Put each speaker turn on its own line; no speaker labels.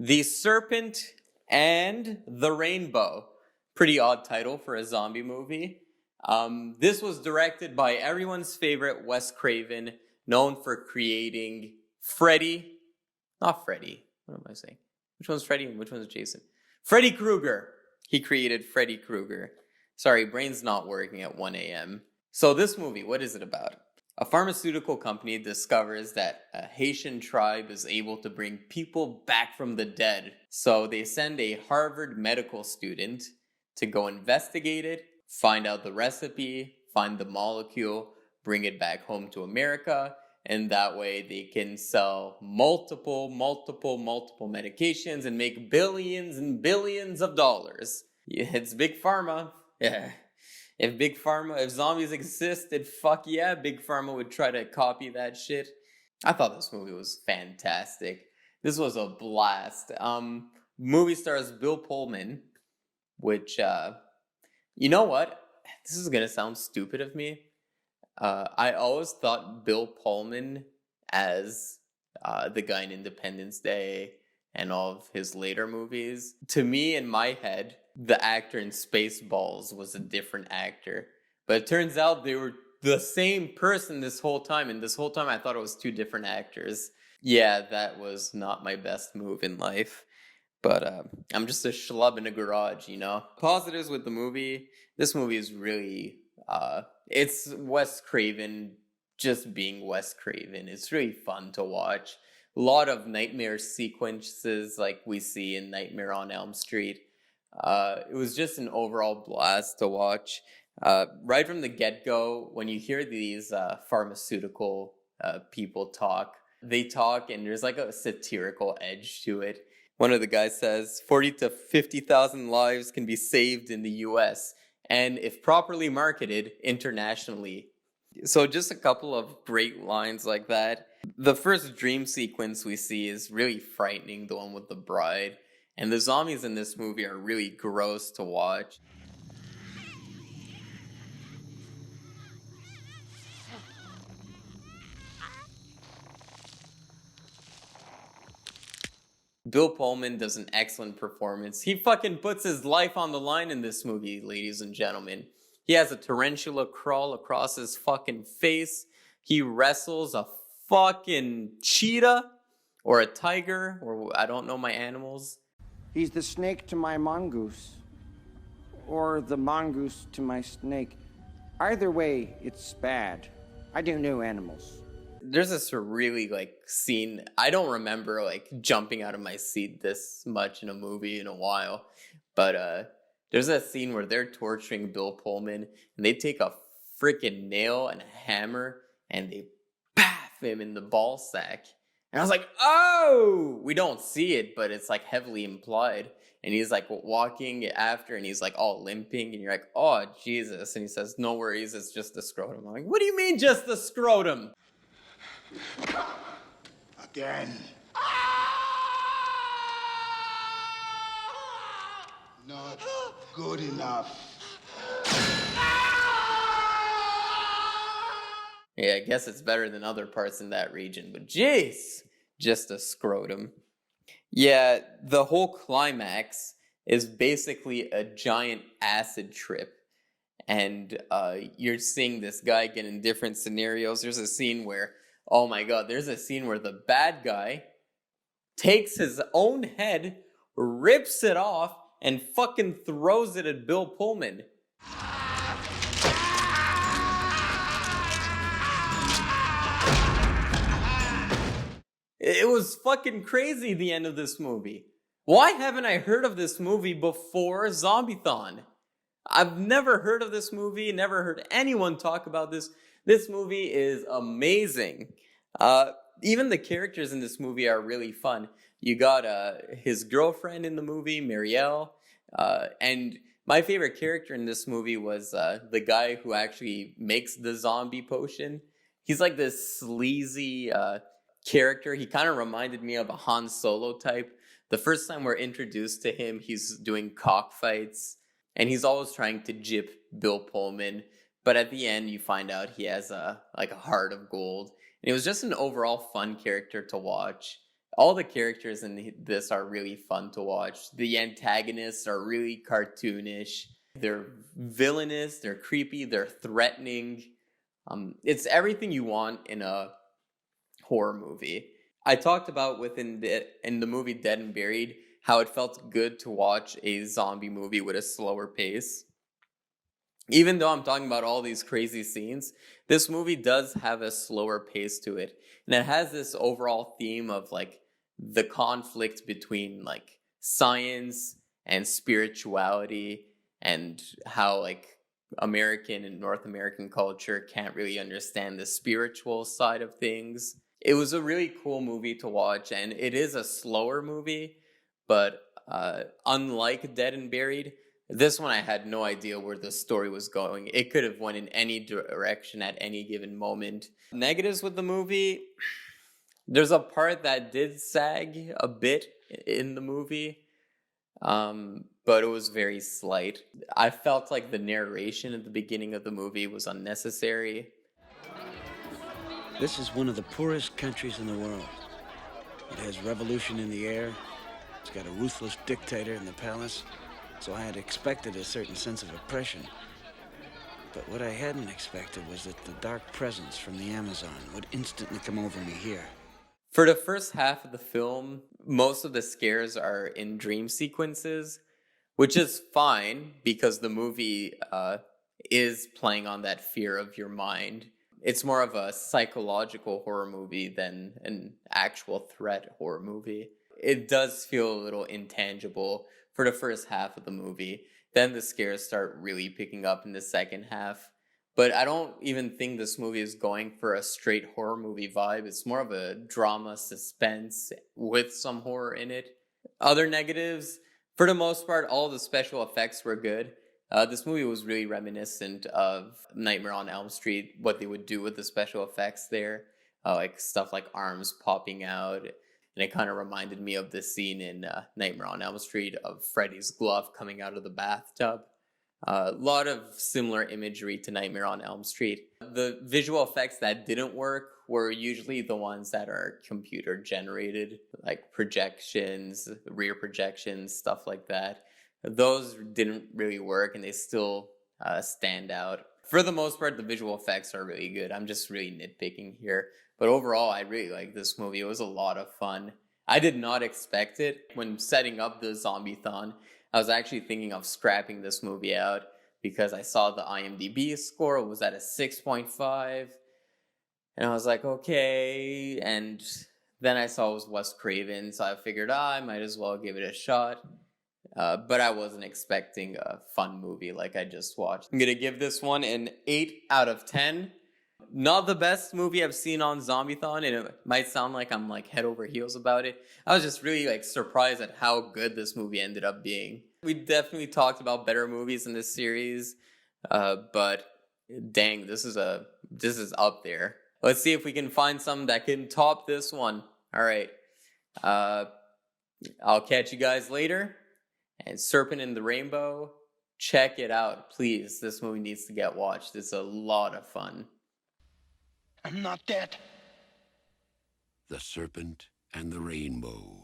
The Serpent and the Rainbow. Pretty odd title for a zombie movie. This was directed by everyone's favorite Wes Craven, known for creating Freddy. Not Freddy. What am I saying? Which one's Freddy and which one's Jason? Freddy Krueger. He created Freddy Krueger. Sorry, brain's not working at 1 a.m. So this movie, what is it about? A pharmaceutical company discovers that a Haitian tribe is able to bring people back from the dead. So they send a Harvard medical student to go investigate it, find out the recipe, find the molecule, bring it back home to America, and that way they can sell multiple medications and make billions and billions of dollars. Yeah, it's Big Pharma. Yeah. If zombies existed, fuck yeah, Big Pharma would try to copy that shit. I thought this movie was fantastic. This was a blast. Movie stars Bill Pullman, which, you know what? This is gonna sound stupid of me. I always thought Bill Pullman as the guy in Independence Day and all of his later movies. To me, in my head, the actor in Spaceballs was a different actor. But it turns out they were the same person this whole time. And this whole time I thought it was two different actors. Yeah, that was not my best move in life. But I'm just a schlub in a garage, you know? Positives with the movie. This movie is really... it's Wes Craven just being Wes Craven. It's really fun to watch. A lot of nightmare sequences like we see in Nightmare on Elm Street. It was just an overall blast to watch. Right from the get-go, when you hear these pharmaceutical people talk, they talk and there's like a satirical edge to it. One of the guys says, 40 to 50,000 lives can be saved in the US, and if properly marketed, internationally. So just a couple of great lines like that. The first dream sequence we see is really frightening, the one with the bride. And the zombies in this movie are really gross to watch. Bill Pullman does an excellent performance. He fucking puts his life on the line in this movie, ladies and gentlemen. He has a tarantula crawl across his fucking face. He wrestles a fucking cheetah or a tiger, or I don't know my animals.
He's the snake to my mongoose, or the mongoose to my snake. Either way, it's bad. I do know animals.
There's this really scene. I don't remember jumping out of my seat this much in a movie in a while, but there's a scene where they're torturing Bill Pullman and they take a freaking nail and a hammer and they baff him in the ball sack. And I was like, oh! We don't see it, but it's heavily implied. And he's walking after and he's all limping and you're like, oh, Jesus. And he says, no worries, it's just the scrotum. I'm like, what do you mean just the scrotum?
Again. Not good enough.
Yeah, I guess it's better than other parts in that region, but jeez, just a scrotum. Yeah, the whole climax is basically a giant acid trip. And you're seeing this guy get in different scenarios. There's a scene where, oh my god, there's a scene where the bad guy takes his own head, rips it off, and fucking throws it at Bill Pullman. It was fucking crazy, the end of this movie. Why haven't I heard of this movie before Zombie-thon? I've never heard of this movie, never heard anyone talk about this. This movie is amazing. Even the characters in this movie are really fun. You got his girlfriend in the movie, Marielle. And my favorite character in this movie was the guy who actually makes the zombie potion. He's like this sleazy character. He kind of reminded me of a Han Solo type. The first time we're introduced to him, he's doing cockfights. And he's always trying to gyp Bill Pullman. But at the end, you find out he has a heart of gold. And it was just an overall fun character to watch. All the characters in this are really fun to watch. The antagonists are really cartoonish. They're villainous, they're creepy, they're threatening. It's everything you want in a horror movie. I talked about in the movie Dead and Buried how it felt good to watch a zombie movie with a slower pace. Even though I'm talking about all these crazy scenes, this movie does have a slower pace to it. And it has this overall theme of like the conflict between like science and spirituality, and how like American and North American culture can't really understand the spiritual side of things. It was a really cool movie to watch, and it is a slower movie, but unlike Dead and Buried, this one I had no idea where the story was going. It could have went in any direction at any given moment. Negatives with the movie, there's a part that did sag a bit in the movie, but it was very slight. I felt like the narration at the beginning of the movie was unnecessary.
This is one of the poorest countries in the world. It has revolution in the air. It's got a ruthless dictator in the palace. So I had expected a certain sense of oppression. But what I hadn't expected was that the dark presence from the Amazon would instantly come over me here.
For the first half of the film, most of the scares are in dream sequences, which is fine because the movie is playing on that fear of your mind. It's more of a psychological horror movie than an actual threat horror movie. It does feel a little intangible for the first half of the movie. Then the scares start really picking up in the second half. But I don't even think this movie is going for a straight horror movie vibe. It's more of a drama suspense with some horror in it. Other negatives, for the most part, all the special effects were good. This movie was really reminiscent of Nightmare on Elm Street, what they would do with the special effects there. Like stuff like arms popping out. And it kind of reminded me of the scene in Nightmare on Elm Street of Freddy's glove coming out of the bathtub. A lot of similar imagery to Nightmare on Elm Street. The visual effects that didn't work were usually the ones that are computer generated, like projections, rear projections, stuff like that. Those didn't really work, and they still stand out. For the most part, the visual effects are really good. I'm just really nitpicking here. But overall, I really like this movie. It was a lot of fun. I did not expect it. When setting up the Zombie-thon, I was actually thinking of scrapping this movie out because I saw the IMDb score was at a 6.5. And I was like, okay. And then I saw it was Wes Craven, so I figured, I might as well give it a shot. But I wasn't expecting a fun movie like I just watched. I'm going to give this one an 8 out of 10. Not the best movie I've seen on Zombie-thon, and it might sound like I'm like head over heels about it. I was just really like surprised at how good this movie ended up being. We definitely talked about better movies in this series, but dang, this is up there. Let's see if we can find some that can top this one. All right, I'll catch you guys later. And Serpent in the Rainbow, check it out, please. This movie needs to get watched. It's a lot of fun.
I'm not dead.
The Serpent and the Rainbow.